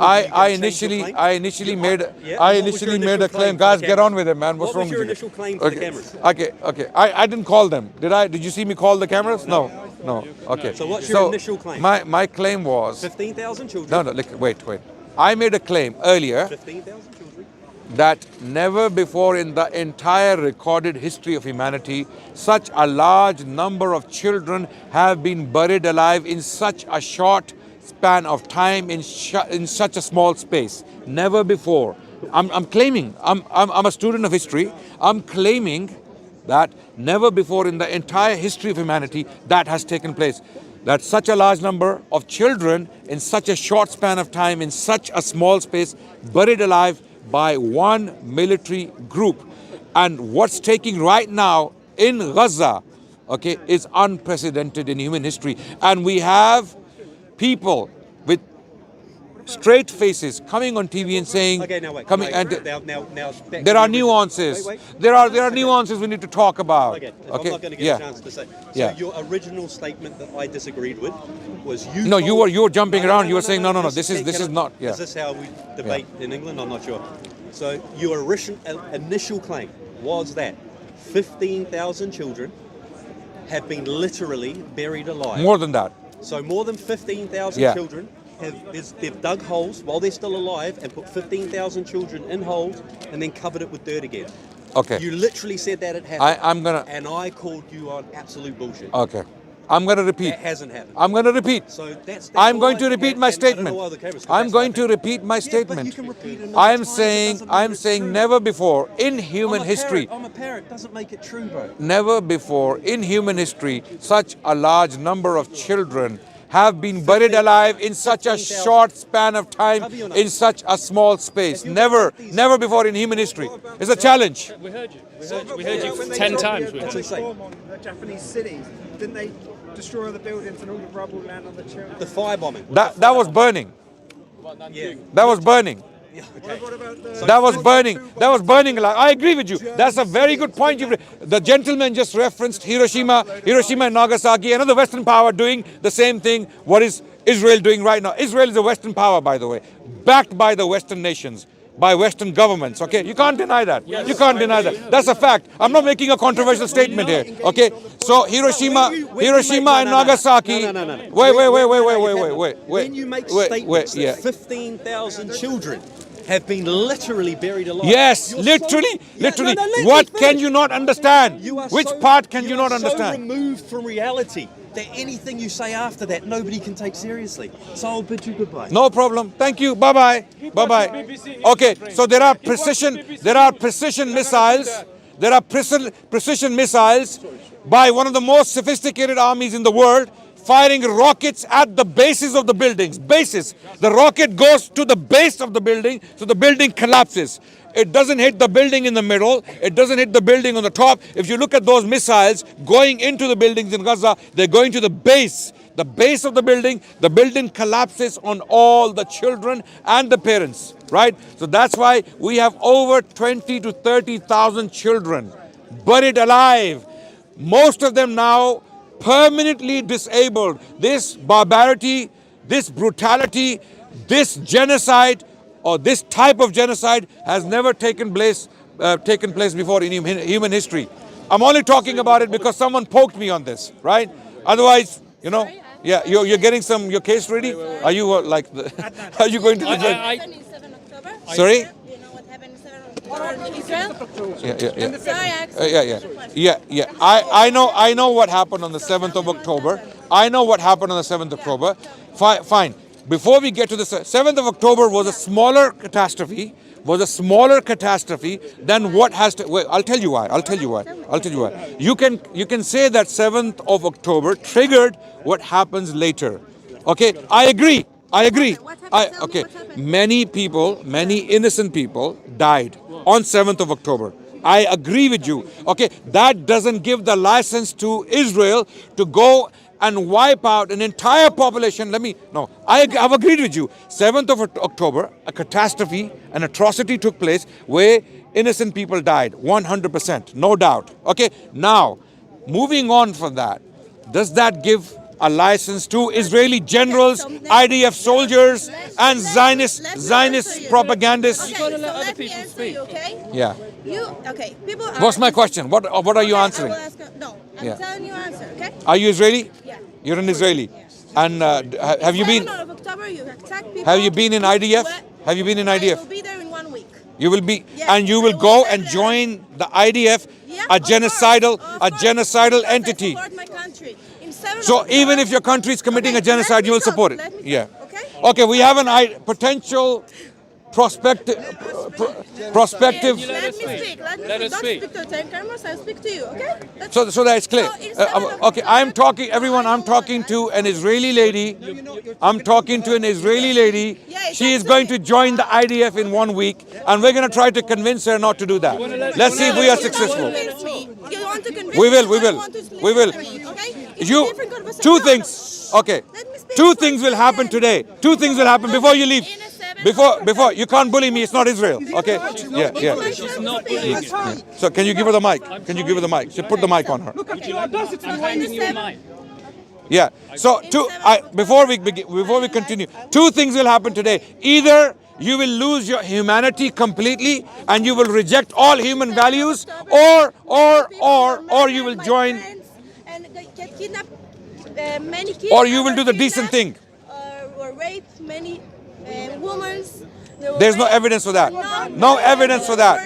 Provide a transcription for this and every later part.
I initially made a claim. Guys, get on with it, man. What's wrong with you? What was your initial claim to the cameras? Okay. I didn't call them. Did I? Did you see me call the cameras? No. Okay. So what's your initial claim? My claim was 15,000 children. no. Wait. I made a claim earlier 15,000 children. that never before in the entire recorded history of humanity such a large number of children have been buried alive in such a short span of time in such a small space. Never before. I'm claiming. I'm a student of history. I'm claiming that never before in the entire history of humanity that has taken place. That such a large number of children in such a short span of time in such a small space buried alive by one military group. And what's taking right now in Gaza, okay, is unprecedented in human history. And we have people with straight faces coming on TV and saying, Okay, now wait. Now, there are nuances. Wait. There are nuances we need to talk about. Okay, I'm not going to get a chance to say. So your original statement that I disagreed with was you. No, you were jumping around. You were saying no. This is not. Yeah. Is this how we debate in England? I'm not sure. So your initial claim was that 15,000 children have been literally buried alive. More than that. So more than 15,000 children they've dug holes while they're still alive and put 15,000 children in holes and then covered it with dirt again. Okay. You literally said that it happened. I'm gonna. And I called you on absolute bullshit. Okay. I'm going to repeat. That hasn't happened. I'm going to repeat. So that's I'm going to repeat my statement. I'm going to repeat my statement. But you can repeat it I'm saying never before in human history. I'm a parrot. Doesn't make it true, bro. Never before in human history such a large number of children have been buried alive in such a short span of time in such a small space. Never before in human history. It's a challenge. We heard you. We heard you 10 times. The Japanese cities, didn't they destroy the buildings and all the rubble land on the children? The firebombing. That was burning. Yeah. That was burning. Okay. That was burning. That was burning alive. I agree with you. That's a very good point. The gentleman just referenced Hiroshima and Nagasaki, another Western power doing the same thing. What is Israel doing right now? Israel is a Western power, by the way, backed by the Western nations, by Western governments. Okay, you can't deny that. You can't deny that. That's a fact. I'm not making a controversial statement here. Okay, so Hiroshima and Nagasaki. No. Wait. When you make statements that 15,000 children have been literally buried alive. Yes, literally. What can you not understand? Which part can you not understand? So removed from reality that anything you say after that, nobody can take seriously. So I'll bid you goodbye. No problem. Thank you. Bye-bye. Okay, so there are precision missiles. There are precision missiles by one of the most sophisticated armies in the world, firing rockets at the bases of the buildings. Bases. The rocket goes to the base of the building, so the building collapses. It doesn't hit the building in the middle. It doesn't hit the building on the top. If you look at those missiles going into the buildings in Gaza, they're going to the base of the building collapses on all the children and the parents, right? So that's why we have over 20 to 30,000 children buried alive. Most of them now permanently disabled. This barbarity, this brutality, this genocide, or this type of genocide has never taken place before in human history. I'm only talking about it because someone poked me on this, right? Otherwise, you're getting your case ready. Are you are you going to the judge? Sorry? You know what happened in 7 October in Israel? Yeah. I know what happened on the 7th of October. Fine. Before we get to the 7th of October was a smaller catastrophe than what has to. Wait, I'll tell you why. You can say that 7th of October triggered what happens later. Okay, I agree. Okay, many innocent people died on 7th of October. I agree with you. Okay, that doesn't give the license to Israel to go and wipe out an entire population. I've agreed with you. 7th of October, a catastrophe, an atrocity took place where innocent people died, 100%, no doubt. Okay, now, moving on from that, does that give a license to Israeli generals, IDF soldiers, and Zionist propagandists. gotta let so other let me people answer speak. you, okay? Yeah. People are. What's my question? What are you Okay, I answering? will ask, no, I'm Yeah. telling you answer, okay? Are you Israeli? Yeah. You're an Israeli. And have you been? 7th of October, you attack people. Have you been in IDF? Where- Have you been in I IDF? will be there in 1 week. You will be, Yes, and you I will will go be and there. join the IDF, Yeah, a of genocidal, course, a of course, genocidal because I entity. support my country. In 7th of So October, even if your country is committing okay, a genocide, let you me will talk, support it. let me talk, Yeah. Okay. Okay, we have an potential prospective. Prospective. You let Let us me speak. speak. Let me Let speak. us Don't speak. speak to the 10 cameras. I'll speak to you. Okay. That's So that it's clear. So in 7th of Okay, I'm October- talking. Everyone, I'm talking to an Israeli lady. I'm talking to an Israeli lady. Yeah, She is talk to going me. to join the IDF in 1 week, and we're going to try to convince her not to do that. Let's see if we are successful. You want to convince We will, me, we I will, want to we will. listen to me, okay? It's a You, different conversation. two No, things. Okay, Let me speak two for things a will happen second. today. Two things will happen before you leave. In a 7th Before you can't bully me. It's not Israel. Okay. Yeah, yeah. She's not bullying you. So can you give her the mic? Can you give her the mic? So put the mic on her. Look at your audacity. I'm handing you a mic. Yeah. So before we continue, two things will happen today. Either you will lose your humanity completely and you will reject all human values, or you will join, and get kidnapped, many kids, or you will do the were decent thing. kidnapped, or raped many women. There's no evidence for that. No evidence for that.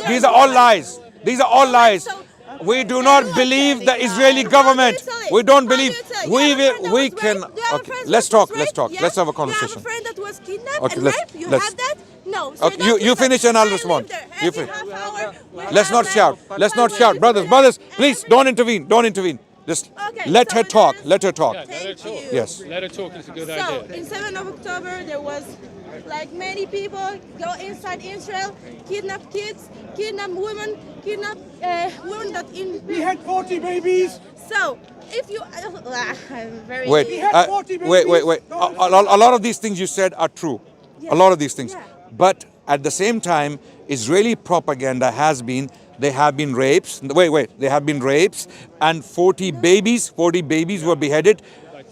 These are all lies. These are all lies. We do not believe the Israeli government. We don't believe. We can. Okay, let's talk. Let's talk. Let's have a You have a conversation. friend that was kidnapped Okay, and let's- raped? You let's- have that? No. So Okay, don't you do finish that. and I'll I respond. live there. You Every fin- half hour we Let's have not that. shout. Let's not But shout. we Brothers, do brothers, that please every- don't intervene. Don't intervene. Just Okay, let so her talk. there's- Let her talk. Yeah, let her talk. Thank you. Yes. Let her talk. It's a good So, idea. in 7th of October, there was like many people go inside Israel, kidnap kids, kidnap women, kidnap women that in. We had 40 babies. So, if you, I'm very. Wait. had 40 Wait. babies. A lot of these things you said are true. A lot of these things. Yeah. But at the same time, Israeli propaganda has been. There have been rapes. Wait. There have been rapes, and 40 babies were beheaded.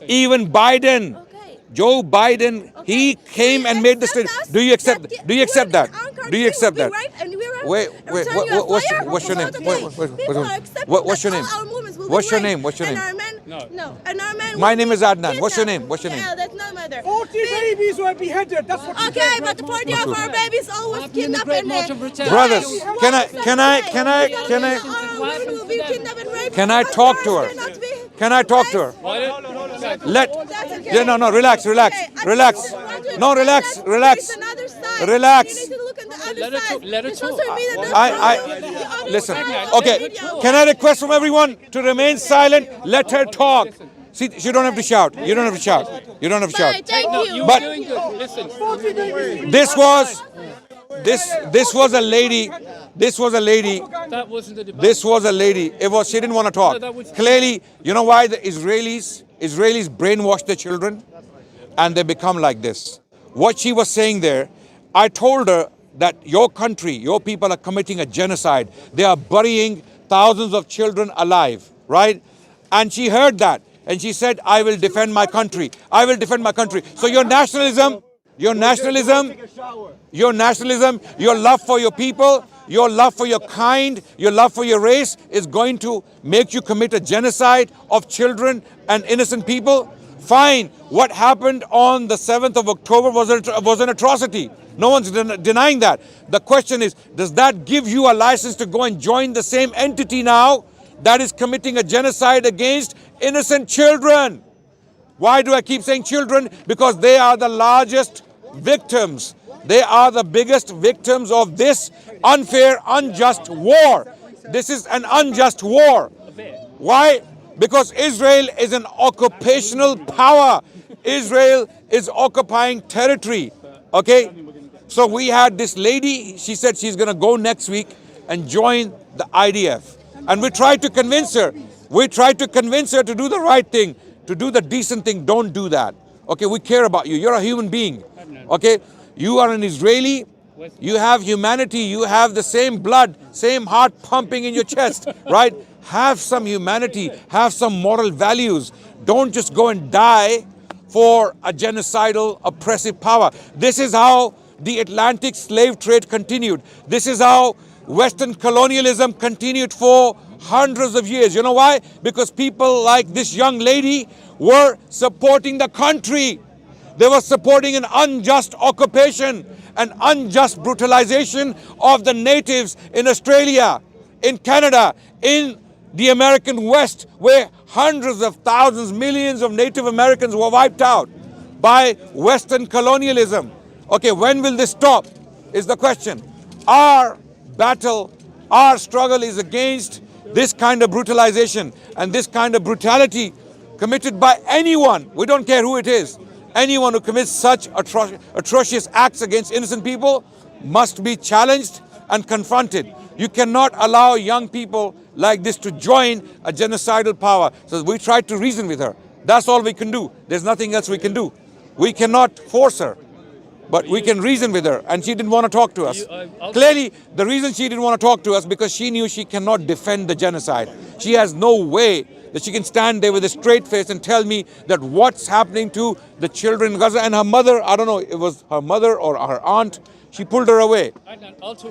Even Biden. Okay. Joe Biden, he came and made the statement. Do you accept that? Do you accept that? Do you accept that? Wait, what's your name? What's your name? What's your name? What's your name? No. And our men My will name be is Adnan. What's your kidnapped. name? What's your name? Yeah, that's not matter. 40 babies were beheaded. That's what you Okay, said. but 40 of our babies always kidnapped and Brothers, can I Our women will be kidnapped and raped. Can I Our talk to girls her? cannot be- Can I talk to her? Why don't- Let. That's okay. Yeah, no, relax. Okay, I Relax. just want to No, explain relax, that relax. there is another side. Relax. You need to look at the other Let her side. talk, let her The talk. social media does I show the other listen. side of Okay, the video. can I request from everyone to remain silent? Let her talk. See, you don't have to shout. You don't have to shout. You don't have to Bye, shout. thank No, you. you're But- doing good. Listen. This was a lady. This was a lady. That wasn't a debate. This was a lady. She didn't want to talk. No, that was- Clearly, you know why the Israelis brainwash their children and they become like this. What she was saying there, I told her that your country, your people are committing a genocide. They are burying thousands of children alive, right? And she heard that and she said, I will defend my country. I will defend my country. So your nationalism, your love for your people, your love for your kind, your love for your race is going to make you commit a genocide of children and innocent people? Fine. What happened on the 7th of October was an atrocity. No one's denying that. The question is, does that give you a license to go and join the same entity now that is committing a genocide against innocent children? Why do I keep saying children? Because they are the largest victims. They are the biggest victims of this unfair, unjust war. This is an unjust war. Why? Because Israel is an occupational power. Israel is occupying territory. Okay? So we had this lady, she said she's going to go next week and join the IDF. And we tried to convince her. We tried to convince her to do the right thing, to do the decent thing. Don't do that. Okay, we care about you. You're a human being. Okay? You are an Israeli. You have humanity. You have the same blood, same heart pumping in your chest, right? Have some humanity. Have some moral values. don't just go and die for a genocidal, oppressive power. This is how the Atlantic slave trade continued. This is how Western colonialism continued for hundreds of years. You know why? Because people like this young lady were supporting the country. They were supporting an unjust occupation, an unjust brutalization of the natives in Australia, in Canada, in the American West, where hundreds of thousands, millions of Native Americans were wiped out by Western colonialism. Okay, when will this stop is the question. Our battle, our struggle is against this kind of brutalization and this kind of brutality committed by anyone. We don't care who it is. Anyone who commits such atrocious acts against innocent people must be challenged and confronted. You cannot allow young people like this to join a genocidal power. So we tried to reason with her. That's all we can do. There's nothing else we can do. We cannot force her, but we can reason with her. And she didn't want to talk to us. Clearly, the reason she didn't want to talk to us because she knew she cannot defend the genocide. She has no way that she can stand there with a straight face and tell me that what's happening to the children in Gaza. And her mother, I don't know, it was her mother or her aunt, she pulled her away. Adnan, also